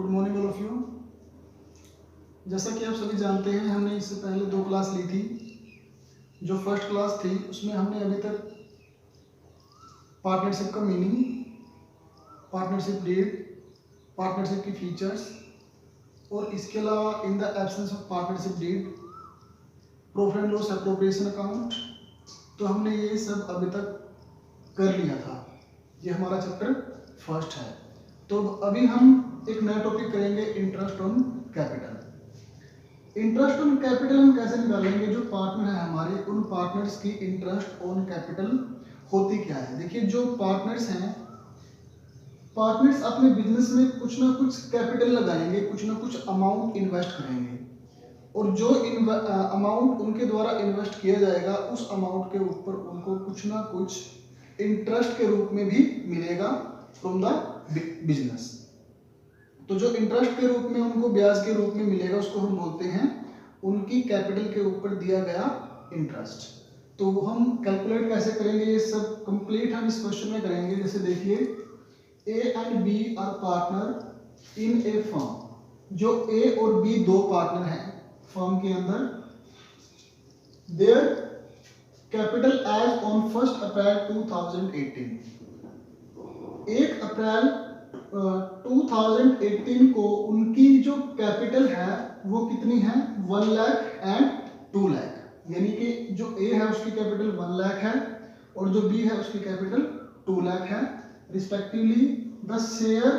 Good morning all of you. जैसा कि आप सभी जानते हैं, हमने इससे पहले 2 क्लास ली थी। जो फर्स्ट क्लास थी उसमें हमने अभी तक पार्टनरशिप का मीनिंग, पार्टनरशिप डेट, पार्टनरशिप की फीचर्स और इसके अलावा in the absence of partnership deed, profit and loss appropriation account, तो हमने ये सब अभी तक कर लिया था। ये हमारा चैप्टर फर्स्ट है। तो अभी हम एक नया टॉपिक करेंगे, interest on capital. Interest on capital हम कैसे निकालेंगे? जो पार्टनर है हमारे, उन पार्टनर्स की इंटरेस्ट ऑन कैपिटल होती क्या है। देखिए, जो पार्टनर्स हैं, पार्टनर्स अपने बिजनेस में कुछ ना कुछ कैपिटल लगाएंगे, कुछ ना कुछ अमाउंट इन्वेस्ट करेंगे और जो अमाउंट उनके द्वारा इन्वेस्ट किया जाएगा उस अमाउंट के ऊपर उनको कुछ ना कुछ इंटरेस्ट के रूप में भी मिलेगा फ्रॉम द बिजनेस। तो जो इंटरेस्ट के रूप में उनको ब्याज के रूप में मिलेगा उसको हम बोलते हैं उनकी कैपिटल के ऊपर दिया गया इंटरेस्ट। तो हम कैलकुलेट कैसे करेंगे, ये सब कंप्लीट हम इस क्वेश्चन में करेंगे। जैसे देखिए, A and B are partner in a firm. जो ए और बी दो पार्टनर हैं फर्म के अंदर, देयर कैपिटल एज ऑन 1 अप्रैल 2018। 1 अप्रैल 2018 को उनकी जो कैपिटल है वो कितनी है? 1 लाख एंड 2 लाख। यानी कि जो ए है उसकी कैपिटल 1 लाख है और जो बी है उसकी कैपिटल 2 लाख है। Respectively the share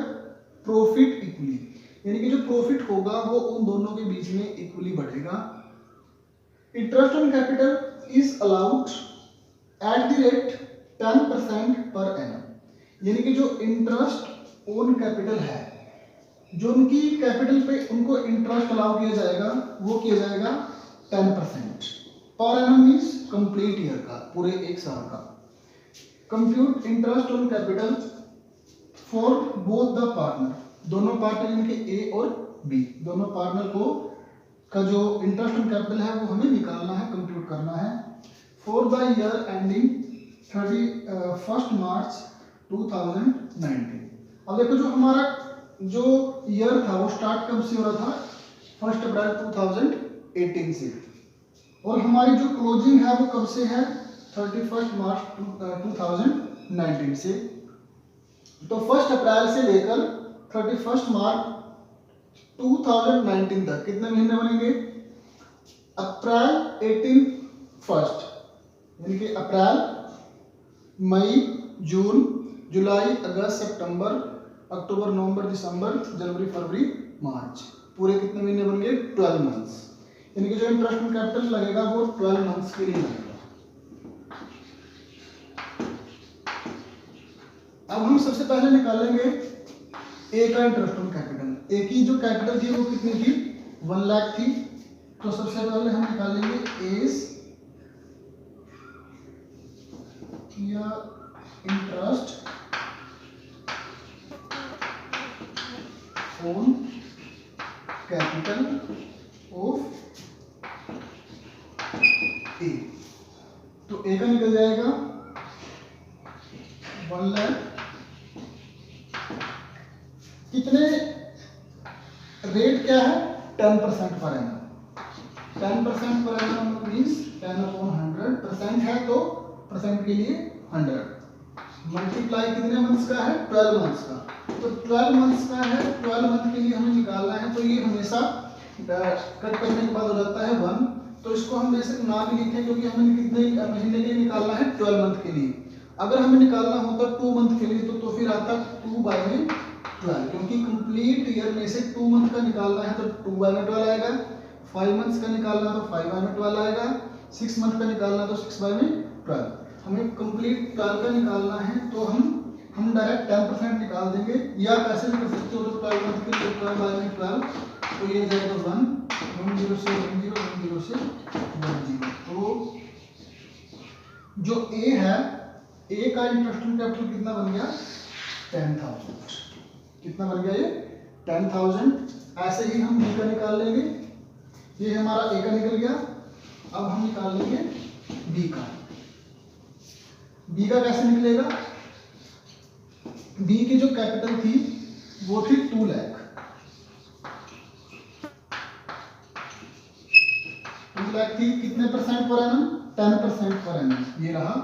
profit equally, यानी कि जो प्रॉफिट होगा वो उन दोनों के बीच में इक्वली बढ़ेगा। Interest on capital is allowed at the rate 10% per annum. यानी कि जो इंटरेस्ट ओन कैपिटल है, जो उनकी कैपिटल पे उनको इंटरेस्ट अलाउ किया जाएगा वो किया जाएगा 10% per annum, means complete year का, पूरे एक साल का। Compute interest on capital for both the partner. दोनों पार्टनर इनके ए और बी, दोनों पार्टनर को का जो इंटरेस्ट ऑन कैपिटल है वो हमें निकालना है, कंप्यूट करना है फॉर द ईयर एंडिंग 31 मार्च 2019। अब देखो, जो हमारा जो ईयर था वो स्टार्ट कब से हो रहा था? 1 अप्रैल 2018 से, और हमारी जो क्लोजिंग है वो कब से है? 31 मार्च 2019 से। तो 1 अप्रैल से लेकर 31 मार्च 2019 तक कितने महीने बनेंगे? अप्रैल 18 फर्स्ट, यानी कि अप्रैल, मई, जून, जुलाई, अगस्त, सितंबर, अक्टूबर, नवंबर, दिसंबर, जनवरी, फरवरी, मार्च, पूरे कितने महीने बन गए? 12 मंथ्स। यानी कि जो इंटरेस्ट ऑन कैपिटल लगेगा वो 12 मंथ्स के लिए लगेगा। अब हम सबसे पहले निकालेंगे ए का इंटरेस्ट ऑन कैपिटल। ए की जो कैपिटल थी वो कितनी थी? 1 लाख थी। तो सबसे पहले हम निकालेंगे एस या इंटरेस्ट ऑन कैपिटल ऑफ ए। तो ए का निकल जाएगा 1 लाख। कितने रेट क्या है? 10% per annum. 10% per annum means 10/100%। है तो परसेंट के लिए 100। मल्टीप्लाई कितने मंथ्स का है? 12 मंथ्स का। तो 12 मंथ्स का है, 12 मंथ के लिए हमें निकालना है। तो ये हमेशा कट करने के बाद हो जाता है 1। तो इसको हम बेसिक ना भी लिखें क्योंकि हमें कितने महीने के लिए निकालना है? 12 मंथ के लिए। अगर हमें निकालना होता 2 मंथ के लिए तो फिर आता 2/12, क्योंकि कंप्लीट ईयर में से 2 मंथ का निकालना है तो 2/12 आएगा। 5 मंथ्स का निकालना तो 5/12 आएगा। 6 मंथ का निकालना तो 6/12। हमें कंप्लीट 12 का निकालना है तो हम डायरेक्ट 10% निकाल देंगे, या कैसे भी कर सकते हो। तो 12 मंथ के लिए 12/12, तो ये जाएगा 1, 10 से 10, 10 से 10। तो जो ए है, ए का इंटरेस्ट ऑन कैपिटल कितना बन गया? 10,000। कितना बन गया ये? 10,000। ऐसे ही हम बी का निकाल लेंगे। ये हमारा ए का निकल गया। अब हम निकाल लेंगे बी का। बी का कैसे निकलेगा? बी की जो कैपिटल थी वो थी 2 लाख। लाख थी, कितने percent per annum? 10% per annum. ये रहा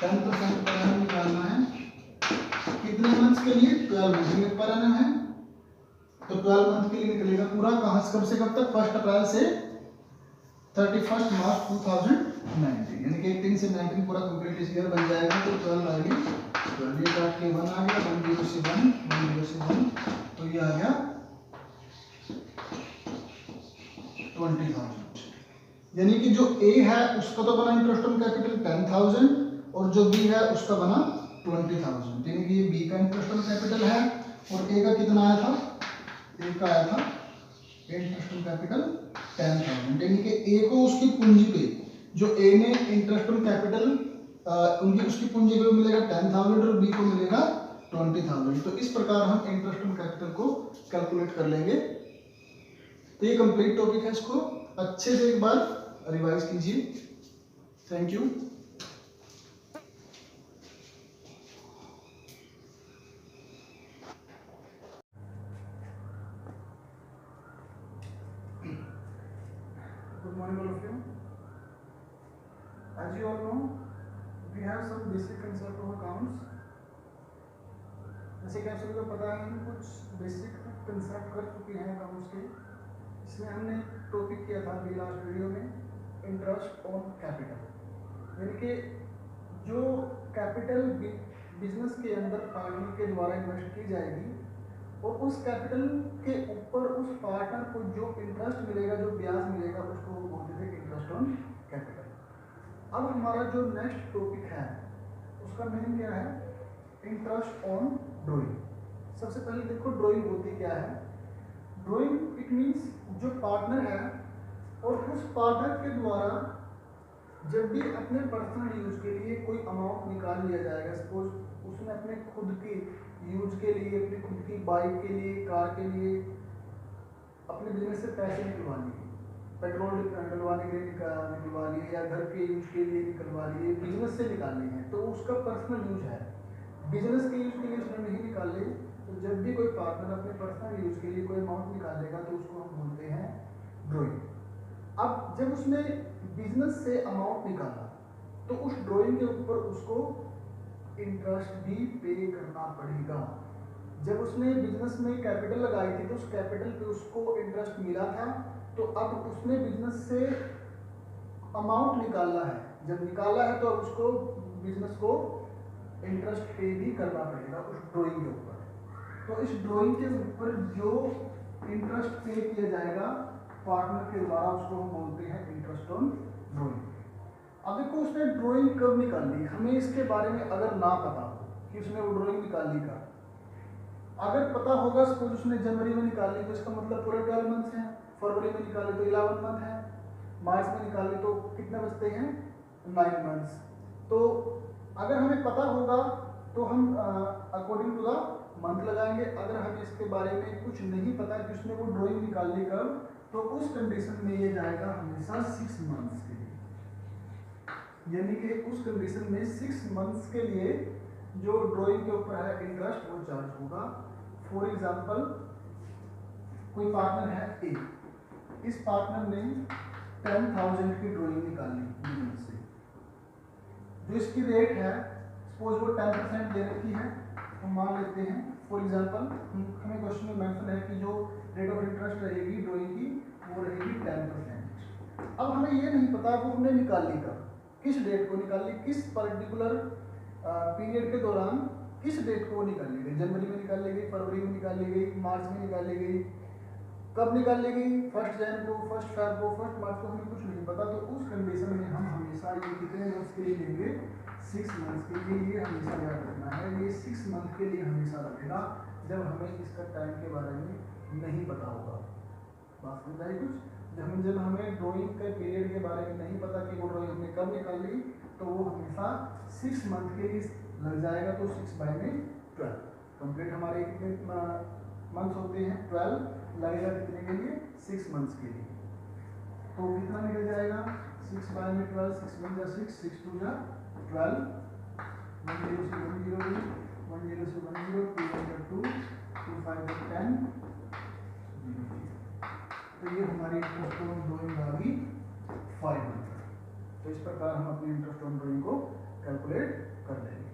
10% पर एनम निकालना है। कितने मंथ्स के लिए? 12 मंथ पर एनम है तो 12 मंथ के लिए निकलेगा पूरा। कहां से कब से कब तक? 1 अप्रैल से 31 मार्च 2019, यानी कि 18 से 19 पूरा कंप्लीट ईयर बन जाएगा। तो 12 आ गई, 12 काट के 1 आ गया, 10 से 1, 10 से 1, तो ये आ गया 20,000। यानी कि जो ए है उसका तो बना इंटरेस्ट ऑन कैपिटल 10,000 और जो बी है उसका बना 20,000। यानी कि ये बी का इंटरेस्ट ऑन कैपिटल है और ए का कितना आया था? ए का आया था इंटरेस्ट ऑन कैपिटल 10,000। यानी कि ए को उसकी पूंजी पे, जो ए ने इंटरेस्ट ऑन कैपिटल उनकी उसकी पूंजी पे मिलेगा 10,000 और बी को मिलेगा 20,000। तो इस प्रकार हम इंटरेस्ट ऑन कैपिटल को कैलकुलेट कर लेंगे। तो ये कंप्लीट टॉपिक है, इसको अच्छे से एक बार रिवाइज कीजिए। Thank you. Good morning all of you. As you all know, we have some basic concept of accounts. जैसे कि आप सभी को पता है हम कुछ बेसिक कंसेप्ट कर चुके हैं अकाउंट्स के। इसमें हमने टॉपिक किया था अभी लास्ट वीडियो में इंटरेस्ट ऑन कैपिटल, यानी कि जो कैपिटल बिजनेस के अंदर पार्टनर के द्वारा इन्वेस्ट की जाएगी और उस कैपिटल के ऊपर उस पार्टनर को जो इंटरेस्ट मिलेगा, जो ब्याज मिलेगा, उसको वो बोलते थे इंटरेस्ट ऑन कैपिटल। अब हमारा जो नेक्स्ट टॉपिक है उसका मीनिंग क्या है? Interest on drawing. सबसे पहले देखो ड्रॉइंग होती क्या है। ड्रॉइंग इट मीन्स जो पार्टनर है और उस पार्टनर के द्वारा जब भी अपने पर्सनल यूज के लिए कोई अमाउंट निकाल लिया जाएगा, सपोज उसने अपने खुद के यूज के लिए, अपनी खुद की बाइक के लिए, कार के लिए, अपने बिजनेस से पैसे निकलवा लिए, पेट्रोल डलवाने के लिए निकलवा लिए, या घर के यूज के लिए निकलवा लिए, बिजनेस से निकालने हैं तो उसका पर्सनल यूज है। बिजनेस के यूज के लिए उसने नहीं निकाले तो जब भी कोई पार्टनर अपने पर्सनल यूज के लिए कोई अमाउंट निकालेगा तो उसको हम बोलते हैं ड्रॉइंग। अब जब उसने बिजनेस से अमाउंट निकाला तो उस ड्रॉइंग के ऊपर उसको इंटरेस्ट भी पे करना पड़ेगा। जब उसने बिजनेस में कैपिटल लगाई थी तो उस कैपिटल पे उसको इंटरेस्ट मिला था, तो अब उसने बिजनेस से अमाउंट निकाला है। जब निकाला है तो अब उसको बिजनेस को इंटरेस्ट पे भी करना पड़ेगा उस ड्रॉइंग के ऊपर। तो इस ड्रॉइंग के ऊपर जो इंटरेस्ट पे किया जाएगा पार्टनर के द्वारा उसको हम बोलते हैं इंटरेस्ट ऑन ड्रॉइंग। अब देखो उसने ड्राइंग कब निकाली, हमें इसके बारे में अगर ना पता हो कि उसने वो ड्राइंग निकाली का, अगर पता होगा सपोज उसने जनवरी में निकाली तो इसका मतलब पूरे 12 मंथ हैं, फरवरी में निकाले तो 11 मंथ है, मार्च में निकाले तो कितने बचते हैं? 9 मंथ्स। तो अगर हमें पता होगा तो हम अकॉर्डिंग टू द मंथ लगाएंगे। अगर हमें इसके बारे में कुछ नहीं पता कि उसने वो ड्राइंग निकाली कब, तो उस कंडीशन में ये जाएगा हमेशा 6 मंथ्स के लिए, यानी कि उस कंडीशन में 6 मंथ्स के लिए जो ड्राइंग के ऊपर है इंटरेस्ट वो चार्ज होगा। फॉर एग्जांपल कोई पार्टनर है ए, इस पार्टनर ने 10,000 की ड्राइंग निकाली बिजनेस से, जो इसकी रेट है सपोज वो 10% दे रखी है, तो मान लेते हैं फॉर एग्जांपल हमें क्वेश्चन में मेंशन है कि जो रेट ऑफ इंटरेस्ट रहेगी ड्राइंग की वो रहेगी 10%। अब हमें ये नहीं पता वो हमने निकाली कब, किस डेट को निकाली, किस पर्टिकुलर पीरियड के दौरान किस डेट को निकाली गई, जनवरी में निकाली गई, फरवरी में निकाली गई, मार्च में निकाली गई, कब निकाली गई, 1 जनवरी को, 1 फरवरी को, 1 मार्च को, हमें कुछ नहीं पता। तो उस कंडीशन में हम हमेशा ये कितने मंथ्स के लिए लेंगे? 6 मंथ्स के लिए। ये हमेशा याद रखना है, ये 6 मंथ के लिए हमेशा लगेगा जब हमें इसका टाइम के बारे में नहीं पता होगा। बात समझ आई कुछ? जब हमें ड्राइंग के पीरियड के बारे में नहीं पता कि वो ड्राइंग हमने कब निकाली, तो वो हमेशा 6 मंथ के लिए लग जाएगा। तो 6 बाय में 12 कंप्लीट हमारे कितने मंथ्स होते हैं? 12 लगेगा कितने के लिए? 6 मंथ्स के लिए। तो कितना निकल जाएगा? 6 बाय में 12, 6 1 जा 6, 6 2 जा 12, 1 0 से 1 0 भी, 1 0 से 1 0, 2 1 जा 2, 2 5 जा 10, 0। तो ये हमारी ड्राइंग आ गई 500। तो इस प्रकार हम अपने इंटरेस्ट ऑन बोरोइंग को कैलकुलेट कर लेंगे।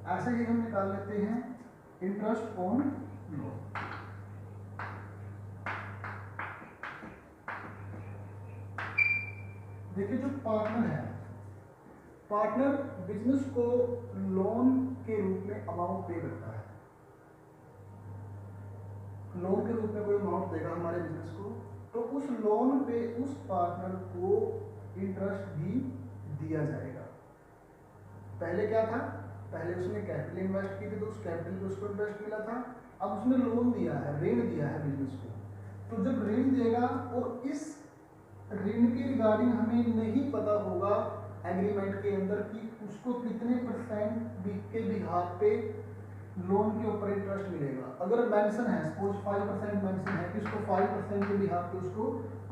ऐसे ही हम निकाल लेते हैं इंटरेस्ट ऑन लोन। देखिए जो पार्टनर है, पार्टनर बिजनेस को लोन के रूप में अमाउंट पे करता है। लोन के रूप में कोई अमाउंट देगा हमारे बिजनेस को, तो उस लोन पे उस पार्टनर को इंटरेस्ट भी दिया जाएगा। पहले क्या था, पहले उसने कैपिटल इन्वेस्ट की थी तो उस कैपिटल पे उसको इंटरेस्ट मिला था। अब उसने लोन दिया है, ऋण दिया है बिजनेस को, तो जब ऋण देगा और इस ऋण के रिगार्डिंग हमें नहीं पता होगा एग्रीमेंट के अंदर कि उसको कितने % के बिहाफ पे लोन के ऊपर इंटरेस्ट मिलेगा। अगर मेंशन है, सपोज 5% मेंशन है कि उसको 5% के बिहाफ पे उसको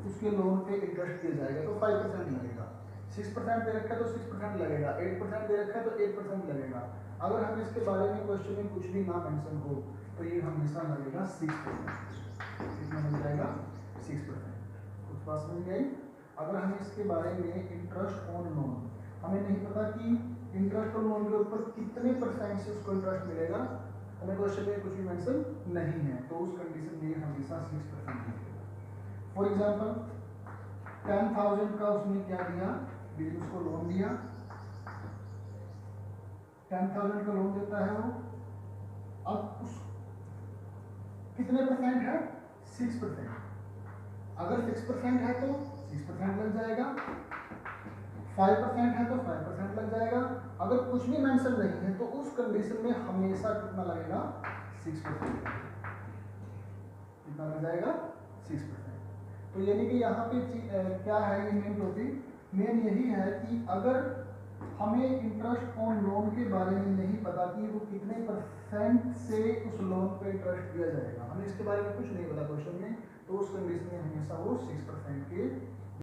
उसके लोन पे इंटरेस्ट दिया जाएगा, तो 5% लगेगा। 6% दे रखा है तो 6% लगेगा, 8% दे रखा है तो 8% लगेगा। अगर हम इसके बारे में क्वेश्चन में कुछ भी ना मेंशन हो तो ये हमेशा लगेगा 6%। कितना लग जाएगा? 6%। कुछ बात समझ गई? अगर हम इसके बारे में इंटरेस्ट ऑन लोन, हमें नहीं पता कि इंटरेस्ट ऑन लोन के ऊपर कितने % से उसको इंटरेस्ट मिलेगा, हमें क्वेश्चन में कुछ भी मेंशन नहीं है, तो उस कंडीशन में हमेशा 6% मिलेगा। फॉर एग्जांपल 10,000 का उसने क्या दिया, बिजनेस को लोन दिया, 10,000 का लोन देता है वो। अब उस कितने % है? 6%। अगर 6% है तो 6% लग जाएगा, 5% है तो 5% लग जाएगा। अगर कुछ भी मेंशन नहीं है तो उस कंडीशन में हमेशा कितना लगेगा? 6%। कितना लग जाएगा? 6%। तो यानी कि यहाँ पे क्या है, ये मेन टॉपिक मेन यही है कि अगर हमें इंटरेस्ट ऑन लोन के बारे में नहीं पता कि वो कितने % से उस लोन पे इंटरेस्ट दिया जाएगा, हमें इसके बारे में कुछ नहीं पता क्वेश्चन में, तो उस कंडीशन में हमेशा वो 6% के